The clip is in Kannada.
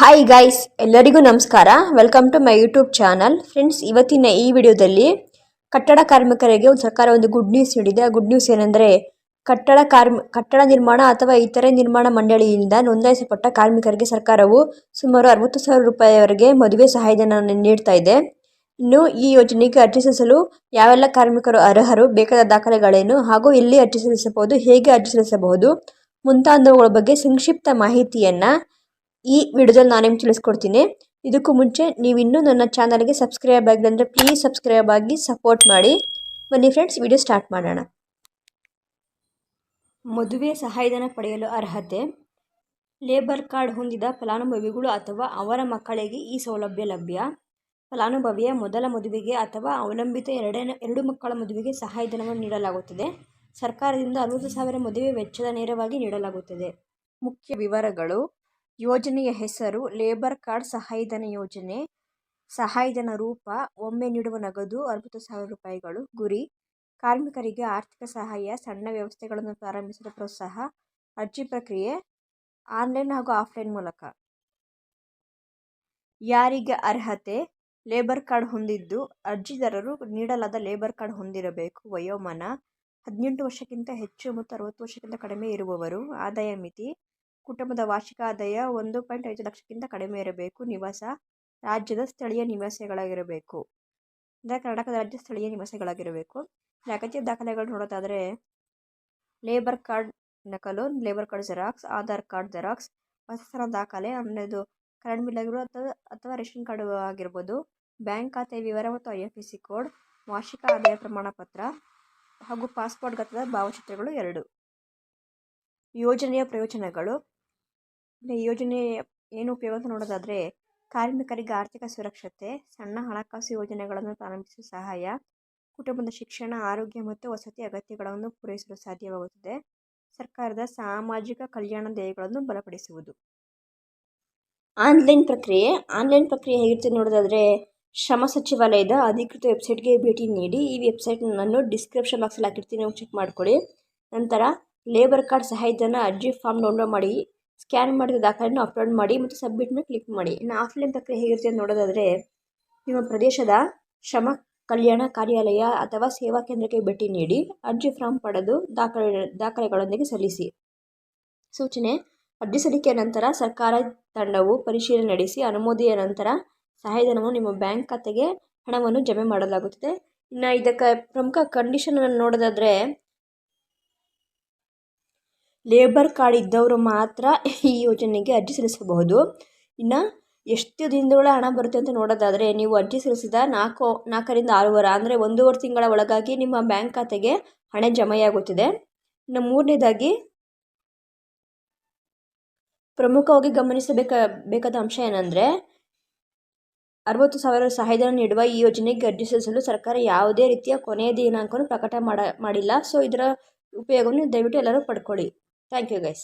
ಹಾಯ್ ಗೈಸ್, ಎಲ್ಲರಿಗೂ ನಮಸ್ಕಾರ. Welcome to my YouTube channel. Friends, ಇವತ್ತಿನ ಈ ವಿಡಿಯೋದಲ್ಲಿ ಕಟ್ಟಡ ಕಾರ್ಮಿಕರಿಗೆ ಸರ್ಕಾರ ಒಂದು ಗುಡ್ ನ್ಯೂಸ್ ನೀಡಿದೆ. ಆ ಗುಡ್ ನ್ಯೂಸ್ ಏನಂದರೆ, ಕಟ್ಟಡ ನಿರ್ಮಾಣ ಅಥವಾ ಇತರೆ ನಿರ್ಮಾಣ ಮಂಡಳಿಯಿಂದ ನೋಂದಾಯಿಸಲ್ಪಟ್ಟ ಕಾರ್ಮಿಕರಿಗೆ ಸರ್ಕಾರವು ಸುಮಾರು 60,000 ರೂಪಾಯಿವರೆಗೆ ಮದುವೆ ಸಹಾಯಧನ ನೀಡ್ತಾ ಇದೆ. ಇನ್ನು ಈ ಯೋಜನೆಗೆ ಅರ್ಜಿ ಸಲ್ಲಿಸಲು ಯಾವೆಲ್ಲ ಕಾರ್ಮಿಕರು ಅರ್ಹರು, ಬೇಕಾದ ದಾಖಲೆಗಳೇನು ಹಾಗೂ ಎಲ್ಲಿ ಅರ್ಜಿ ಸಲ್ಲಿಸಬಹುದು, ಹೇಗೆ ಅರ್ಜಿ ಸಲ್ಲಿಸಬಹುದು ಮುಂತಾದವುಗಳ ಬಗ್ಗೆ ಸಂಕ್ಷಿಪ್ತ ಮಾಹಿತಿಯನ್ನು ಈ ವಿಡಿಯೋದಲ್ಲಿ ನಾನು ನಿಮ್ಗೆ ತಿಳಿಸ್ಕೊಡ್ತೀನಿ. ಇದಕ್ಕೂ ಮುಂಚೆ ನೀವು ಇನ್ನೂ ನನ್ನ ಚಾನಲ್ಗೆ ಸಬ್ಸ್ಕ್ರೈಬ್ ಆಗಿಲ್ಲ ಅಂದರೆ ಪ್ಲೀಸ್ ಸಬ್ಸ್ಕ್ರೈಬ್ ಆಗಿ ಸಪೋರ್ಟ್ ಮಾಡಿ. ಬನ್ನಿ ಫ್ರೆಂಡ್ಸ್, ವಿಡಿಯೋ ಸ್ಟಾರ್ಟ್ ಮಾಡೋಣ. ಮದುವೆ ಸಹಾಯಧನ ಪಡೆಯಲು ಅರ್ಹತೆ: ಲೇಬರ್ ಕಾರ್ಡ್ ಹೊಂದಿದ ಫಲಾನುಭವಿಗಳು ಅಥವಾ ಅವರ ಮಕ್ಕಳಿಗೆ ಈ ಸೌಲಭ್ಯ ಲಭ್ಯ. ಫಲಾನುಭವಿಯ ಮೊದಲ ಮದುವೆಗೆ ಅಥವಾ ಅವಲಂಬಿತ ಎರಡು ಮಕ್ಕಳ ಮದುವೆಗೆ ಸಹಾಯಧನವನ್ನು ನೀಡಲಾಗುತ್ತದೆ. ಸರ್ಕಾರದಿಂದ 60,000 ಮದುವೆ ವೆಚ್ಚದ ನೇರವಾಗಿ ನೀಡಲಾಗುತ್ತದೆ. ಮುಖ್ಯ ವಿವರಗಳು: ಯೋಜನೆಯ ಹೆಸರು ಲೇಬರ್ ಕಾರ್ಡ್ ಸಹಾಯಧನ ಯೋಜನೆ. ಸಹಾಯಧನ ರೂಪ: ಒಮ್ಮೆ ನೀಡುವ ನಗದು 60,000 ರೂಪಾಯಿಗಳು. ಗುರಿ: ಕಾರ್ಮಿಕರಿಗೆ ಆರ್ಥಿಕ ಸಹಾಯ, ಸಣ್ಣ ವ್ಯವಸ್ಥೆಗಳನ್ನು ಪ್ರಾರಂಭಿಸಲು ಪ್ರೋತ್ಸಾಹ. ಅರ್ಜಿ ಪ್ರಕ್ರಿಯೆ: ಆನ್ಲೈನ್ ಹಾಗೂ ಆಫ್ಲೈನ್ ಮೂಲಕ. ಯಾರಿಗೆ ಅರ್ಹತೆ: ಲೇಬರ್ ಕಾರ್ಡ್ ಹೊಂದಿದ್ದು ಅರ್ಜಿದಾರರು ನೀಡಲಾದ ಲೇಬರ್ ಕಾರ್ಡ್ ಹೊಂದಿರಬೇಕು. ವಯೋಮಾನ: 18 ವರ್ಷಕ್ಕಿಂತ ಹೆಚ್ಚು ಮತ್ತು 60 ವರ್ಷಕ್ಕಿಂತ ಕಡಿಮೆ ಇರುವವರು. ಆದಾಯ ಮಿತಿ: ಕುಟುಂಬದ ವಾರ್ಷಿಕ ಆದಾಯ 1.5 ಲಕ್ಷಕ್ಕಿಂತ ಕಡಿಮೆ ಇರಬೇಕು. ನಿವಾಸ: ರಾಜ್ಯದ ಸ್ಥಳೀಯ ನಿವಾಸಿಗಳಾಗಿರಬೇಕು, ಅಂದರೆ ಕರ್ನಾಟಕದ ರಾಜ್ಯ ಸ್ಥಳೀಯ ನಿವಾಸಿಗಳಾಗಿರಬೇಕು. ಅಗತ್ಯ ದಾಖಲೆಗಳು ನೋಡೋದಾದರೆ, ಲೇಬರ್ ಕಾರ್ಡ್ ನಕಲು, labour card xerox, Aadhaar card xerox, ವಾಸಸ್ಥಳ ದಾಖಲೆ, ಇದು ಕರೆಂಟ್ ಬಿಲ್ ಆಗಿರ್ಬೋದು ಅಥವಾ ರೇಷನ್ ಕಾರ್ಡ್ ಆಗಿರ್ಬೋದು, ಬ್ಯಾಂಕ್ ಖಾತೆ ವಿವರ ಮತ್ತು IFSC ಕೋಡ್, ವಾರ್ಷಿಕ ಆದಾಯ ಪ್ರಮಾಣ ಪತ್ರ ಹಾಗೂ ಪಾಸ್ಪೋರ್ಟ್ ಗಾತ್ರದ ಭಾವಚಿತ್ರಗಳು 2. ಯೋಜನೆಯ ಪ್ರಯೋಜನಗಳು: ಈ ಯೋಜನೆ ಏನು ಉಪಯೋಗ ಅಂತ ನೋಡೋದಾದರೆ, ಕಾರ್ಮಿಕರಿಗೆ ಆರ್ಥಿಕ ಸುರಕ್ಷತೆ, ಸಣ್ಣ ಹಣಕಾಸು ಯೋಜನೆಗಳನ್ನು ಪ್ರಾರಂಭಿಸಲು ಸಹಾಯ, ಕುಟುಂಬದ ಶಿಕ್ಷಣ, ಆರೋಗ್ಯ ಮತ್ತು ವಸತಿ ಅಗತ್ಯಗಳನ್ನು ಪೂರೈಸಲು ಸಾಧ್ಯವಾಗುತ್ತದೆ, ಸರ್ಕಾರದ ಸಾಮಾಜಿಕ ಕಲ್ಯಾಣ ಧ್ಯೇಯಗಳನ್ನು ಬಲಪಡಿಸುವುದು. ಆನ್ಲೈನ್ ಪ್ರಕ್ರಿಯೆ ಹೇಗಿರುತ್ತೆ ನೋಡೋದಾದರೆ, ಶ್ರಮ ಸಚಿವಾಲಯದ ಅಧಿಕೃತ ವೆಬ್ಸೈಟ್ಗೆ ಭೇಟಿ ನೀಡಿ. ಈ ವೆಬ್ಸೈಟ್ ನಾನು ಡಿಸ್ಕ್ರಿಪ್ಷನ್ ಬಾಕ್ಸಲ್ಲಿ ಹಾಕಿರ್ತೀನಿ, ಚೆಕ್ ಮಾಡ್ಕೊಳ್ಳಿ. ನಂತರ ಲೇಬರ್ ಕಾರ್ಡ್ ಸಹಾಯಧನ ಅರ್ಜಿ ಫಾರ್ಮ್ ಡೌನ್ಲೋಡ್ ಮಾಡಿ, ಸ್ಕ್ಯಾನ್ ಮಾಡಿದ ದಾಖಲೆಯನ್ನು ಅಪ್ಲೋಡ್ ಮಾಡಿ ಮತ್ತು ಸಬ್ಮಿಟ್ ಮೇಲೆ ಕ್ಲಿಕ್ ಮಾಡಿ. ಇನ್ನು ಆಫ್ಲೈನ್ ಪ್ರಕ್ರಿಯೆ ಹೇಗಿರುತ್ತೆ ನೋಡೋದಾದರೆ, ನಿಮ್ಮ ಪ್ರದೇಶದ ಶ್ರಮ ಕಲ್ಯಾಣ ಕಾರ್ಯಾಲಯ ಅಥವಾ ಸೇವಾ ಕೇಂದ್ರಕ್ಕೆ ಭೇಟಿ ನೀಡಿ ಅರ್ಜಿ ಫಾರ್ಮ್ ಪಡೆದು ದಾಖಲೆಗಳೊಂದಿಗೆ ಸಲ್ಲಿಸಿ. ಸೂಚನೆ: ಅರ್ಜಿ ಸಲ್ಲಿಕೆಯ ನಂತರ ಸರ್ಕಾರ ತಂಡವು ಪರಿಶೀಲನೆ ನಡೆಸಿ ಅನುಮೋದನೆಯ ನಂತರ ಸಹಾಯಧನವನ್ನು ನಿಮ್ಮ ಬ್ಯಾಂಕ್ ಖಾತೆಗೆ ಹಣವನ್ನು ಜಮೆ ಮಾಡಲಾಗುತ್ತದೆ. ಇನ್ನು ಇದಕ್ಕೆ ಪ್ರಮುಖ ಕಂಡೀಷನ್ ನೋಡೋದಾದರೆ, ಲೇಬರ್ ಕಾರ್ಡ್ ಇದ್ದವರು ಮಾತ್ರ ಈ ಯೋಜನೆಗೆ ಅರ್ಜಿ ಸಲ್ಲಿಸಬಹುದು. ಇನ್ನು ಎಷ್ಟು ದಿನಗಳ ಹಣ ಬರುತ್ತೆ ಅಂತ ನೋಡೋದಾದರೆ, ನೀವು ಅರ್ಜಿ ಸಲ್ಲಿಸಿದ 4ರಿಂದ 6 ವಾರ ಅಂದರೆ 1.5 ತಿಂಗಳ ಒಳಗಾಗಿ ನಿಮ್ಮ ಬ್ಯಾಂಕ್ ಖಾತೆಗೆ ಹಣ ಜಮೆಯಾಗುತ್ತದೆ. ಇನ್ನು ಮೂರನೇದಾಗಿ ಪ್ರಮುಖವಾಗಿ ಗಮನಿಸಬೇಕಾದ ಅಂಶ ಏನಂದರೆ, 60,000 ಸಹಾಯಧನ ನೀಡುವ ಈ ಯೋಜನೆಗೆ ಅರ್ಜಿ ಸಲ್ಲಿಸಲು ಸರ್ಕಾರ ಯಾವುದೇ ರೀತಿಯ ಕೊನೆಯ ದಿನಾಂಕವನ್ನು ಪ್ರಕಟ ಮಾಡಿಲ್ಲ. ಸೊ ಇದರ ಉಪಯೋಗವನ್ನು ದಯವಿಟ್ಟು ಎಲ್ಲರೂ ಪಡ್ಕೊಳ್ಳಿ. Thank you guys.